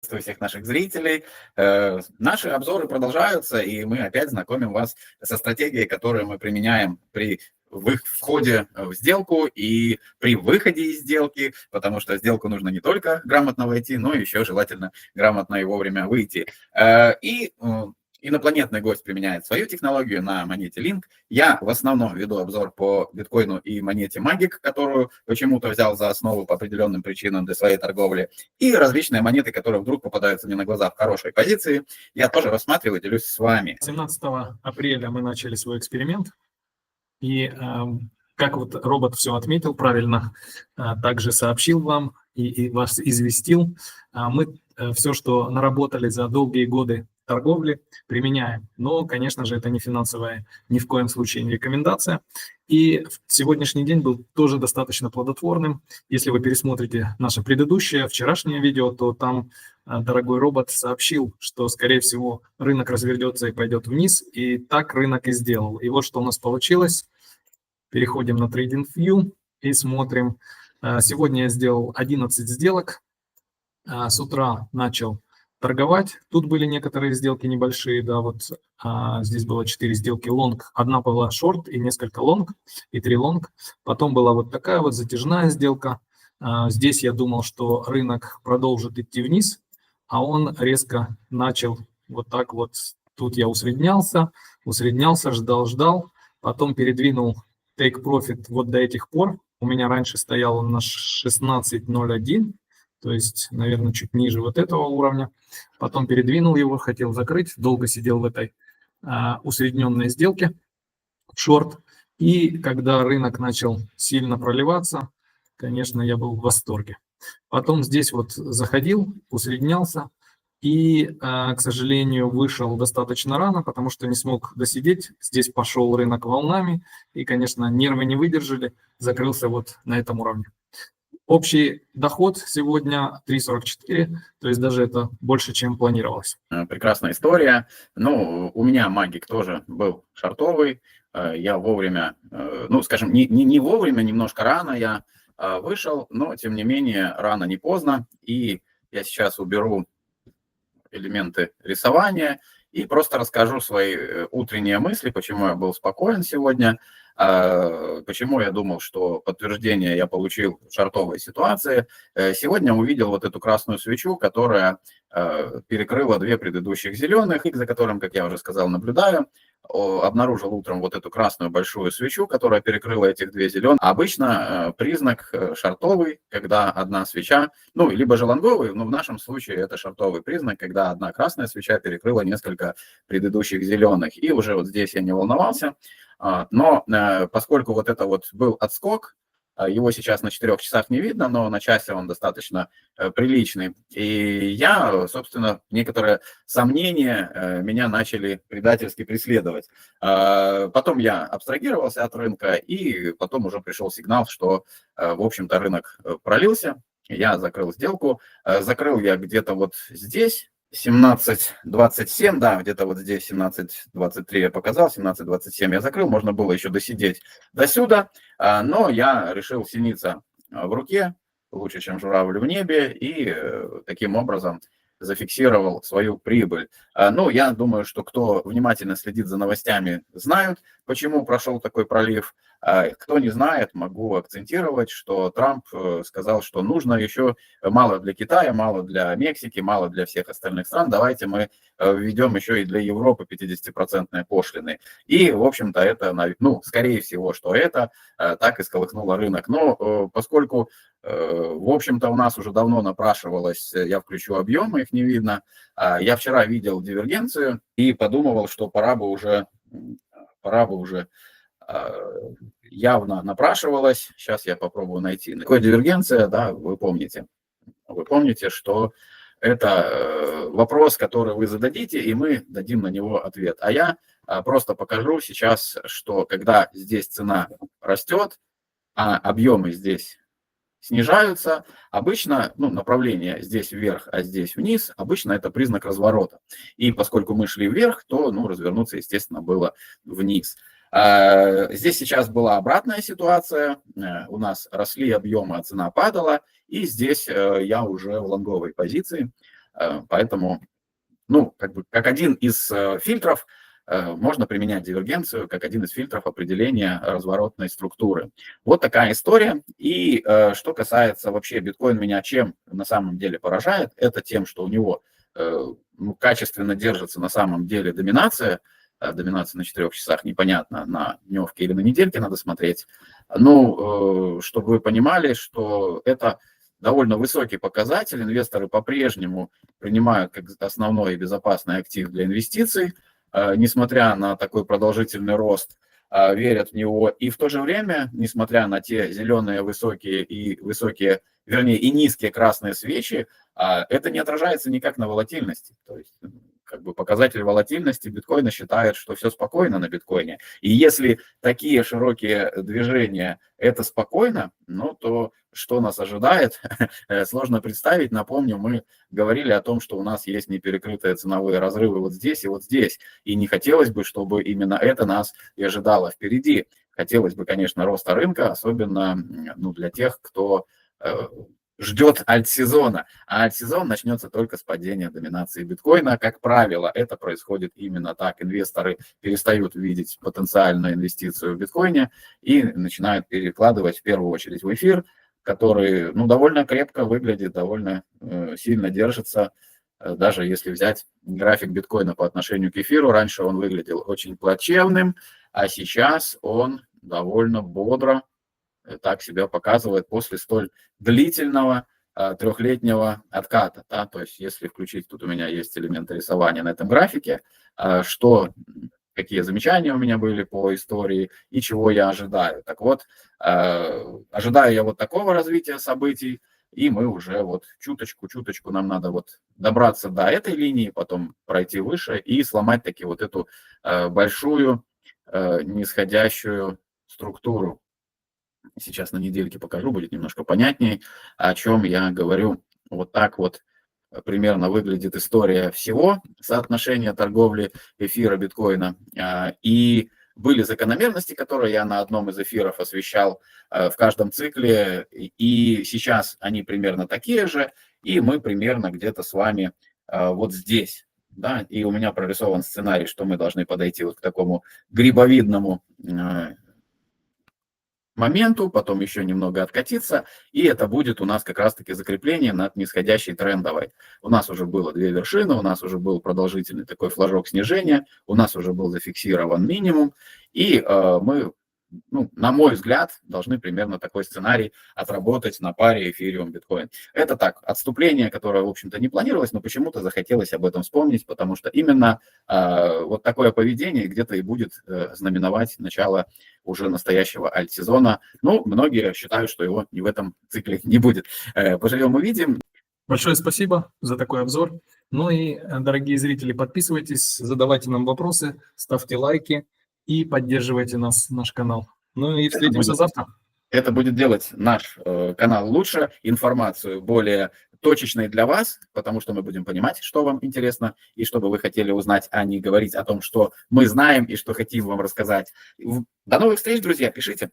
Приветствую всех наших зрителей. Наши обзоры продолжаются, и мы опять знакомим вас со стратегией, которую мы применяем при входе в сделку и при выходе из сделки, потому что в сделку нужно не только грамотно войти, но еще желательно грамотно и вовремя выйти. Инопланетный гость применяет свою технологию на монете Link. Я в основном веду обзор по биткоину и монете Magic, которую почему-то взял за основу по определенным причинам для своей торговли. И различные монеты, которые вдруг попадаются мне на глаза в хорошей позиции, я тоже рассматриваю и делюсь с вами. 17 апреля мы начали свой эксперимент. И как вот робот все отметил правильно, также сообщил вам и вас известил. Мы все, что наработали за долгие годы торговли, применяем. Но, конечно же, это не финансовая, ни в коем случае не рекомендация. И сегодняшний день был тоже достаточно плодотворным. Если вы пересмотрите наше предыдущее, вчерашнее видео, то там дорогой робот сообщил, что, скорее всего, рынок развернется и пойдет вниз. И так рынок и сделал. И вот что у нас получилось. Переходим на TradingView и смотрим. Сегодня я сделал 11 сделок. С утра начал торговать. Тут были некоторые сделки небольшие, да, вот здесь было 4 сделки лонг, одна была шорт и несколько лонг, и 3 лонг. Потом была вот такая вот затяжная сделка. Здесь я думал, что рынок продолжит идти вниз, а он резко начал вот так вот. Тут я усреднялся, ждал, потом передвинул take profit вот до этих пор. У меня раньше стоял он на 16.01. То есть, наверное, чуть ниже вот этого уровня. Потом передвинул его, хотел закрыть. Долго сидел в этой усредненной сделке, шорт. И когда рынок начал сильно проливаться, конечно, я был в восторге. Потом здесь вот заходил, усреднялся. И, к сожалению, вышел достаточно рано, потому что не смог досидеть. Здесь пошел рынок волнами. И, конечно, нервы не выдержали. Закрылся вот на этом уровне. Общий доход сегодня 3.44, то есть даже это больше, чем планировалось. Прекрасная история. Ну, у меня Magic тоже был шортовый. Я вовремя, ну, скажем, не вовремя, немножко рано я вышел, но, тем не менее, рано не поздно. И я сейчас уберу элементы рисования и просто расскажу свои утренние мысли, почему я был спокоен сегодня. Почему я думал, что подтверждение я получил в шортовой ситуации. Сегодня увидел вот эту красную свечу, которая перекрыла 2 предыдущих зеленых, и за которым, как я уже сказал, наблюдаю. Обнаружил утром вот эту красную большую свечу, которая перекрыла этих 2 зеленых. Обычно признак шортовый, когда одна свеча, ну, либо же лонговый, но в нашем случае это шортовый признак, когда одна красная свеча перекрыла несколько предыдущих зеленых. И уже вот здесь я не волновался. Но поскольку вот это вот был отскок, его сейчас на 4 часах не видно, но на часе он достаточно приличный. И я, собственно, некоторые сомнения меня начали предательски преследовать. Потом я абстрагировался от рынка, и потом уже пришел сигнал, что, в общем-то, рынок пролился. Я закрыл сделку. Закрыл я где-то вот здесь. 17.27, да, где-то вот здесь 17.23 я показал, 17.27 я закрыл, можно было еще досидеть до сюда, но я решил синиться в руке, лучше, чем журавль в небе, и таким образом зафиксировал свою прибыль. Ну, я думаю, что кто внимательно следит за новостями, знают, почему прошел такой пролив. Кто не знает, могу акцентировать, что Трамп сказал, что нужно еще мало для Китая, мало для Мексики, мало для всех остальных стран. Давайте мы введем еще и для Европы 50% пошлины. И, в общем-то, это, ну, скорее всего, что это так и сколыхнуло рынок. Но поскольку, в общем-то, у нас уже давно напрашивалось, я включу объемы, их не видно. Я вчера видел дивергенцию и подумывал, что пора бы уже явно напрашивалась. Сейчас я попробую найти. Такая дивергенция, да, вы помните, что это вопрос, который вы зададите, и мы дадим на него ответ. А я просто покажу сейчас, что когда здесь цена растет, а объемы здесь снижаются, обычно, ну, направление здесь вверх, а здесь вниз, обычно это признак разворота. И поскольку мы шли вверх, то, ну, развернуться, естественно, было вниз. Здесь сейчас была обратная ситуация, у нас росли объемы, а цена падала, и здесь я уже в лонговой позиции. Поэтому, ну, как один из фильтров можно применять дивергенцию, как один из фильтров определения разворотной структуры. Вот такая история. И что касается вообще биткоин меня чем на самом деле поражает, это тем, что у него качественно держится на самом деле доминация. Доминация на 4 часах непонятно, на дневке или на недельке надо смотреть. Ну, чтобы вы понимали, что это довольно высокий показатель. Инвесторы по-прежнему принимают как основной и безопасный актив для инвестиций, несмотря на такой продолжительный рост, верят в него. И в то же время, несмотря на те зеленые высокие, вернее, и низкие красные свечи, это не отражается никак на волатильности. То есть как бы показатель волатильности биткоина считает, что все спокойно на биткоине. И если такие широкие движения – это спокойно, ну то что нас ожидает, сложно представить. Напомню, мы говорили о том, что у нас есть неперекрытые ценовые разрывы вот здесь и вот здесь. И не хотелось бы, чтобы именно это нас и ожидало впереди. Хотелось бы, конечно, роста рынка, особенно для тех, кто ждет альтсезона, а альтсезон начнется только с падения доминации биткоина. Как правило, это происходит именно так. Инвесторы перестают видеть потенциальную инвестицию в биткоине и начинают перекладывать в первую очередь в эфир, который довольно крепко выглядит, довольно сильно держится. Даже если взять график биткоина по отношению к эфиру, раньше он выглядел очень плачевным, а сейчас он довольно бодро так себя показывает после столь длительного трехлетнего отката. Да? То есть если включить, тут у меня есть элементы рисования на этом графике, какие замечания у меня были по истории и чего я ожидаю. Так вот, ожидаю я вот такого развития событий, и мы уже вот чуточку нам надо вот добраться до этой линии, потом пройти выше и сломать таки вот эту большую нисходящую структуру. Сейчас на недельке покажу, будет немножко понятнее, о чем я говорю. Вот так вот примерно выглядит история всего соотношения торговли эфира, биткоина. И были закономерности, которые я на одном из эфиров освещал в каждом цикле, и сейчас они примерно такие же, и мы примерно где-то с вами вот здесь. Да? И у меня прорисован сценарий, что мы должны подойти вот к такому грибовидному моменту, потом еще немного откатиться, и это будет у нас как раз-таки закрепление над нисходящей трендовой. У нас уже было 2 вершины, у нас уже был продолжительный такой флажок снижения, у нас уже был зафиксирован минимум, и мы, на мой взгляд, должны примерно такой сценарий отработать на паре эфириум-биткоин. Это так, отступление, которое, в общем-то, не планировалось, но почему-то захотелось об этом вспомнить, потому что именно вот такое поведение где-то и будет знаменовать начало уже настоящего альт-сезона. Многие считают, что его в этом цикле не будет. Поживем, увидим. Большое спасибо за такой обзор. Ну и, дорогие зрители, подписывайтесь, задавайте нам вопросы, ставьте лайки и поддерживайте наш канал. Ну и встретимся завтра. Это будет делать наш канал лучше, информацию более точечной для вас, потому что мы будем понимать, что вам интересно и что бы вы хотели узнать, а не говорить о том, что мы знаем и что хотим вам рассказать. До новых встреч, друзья, пишите.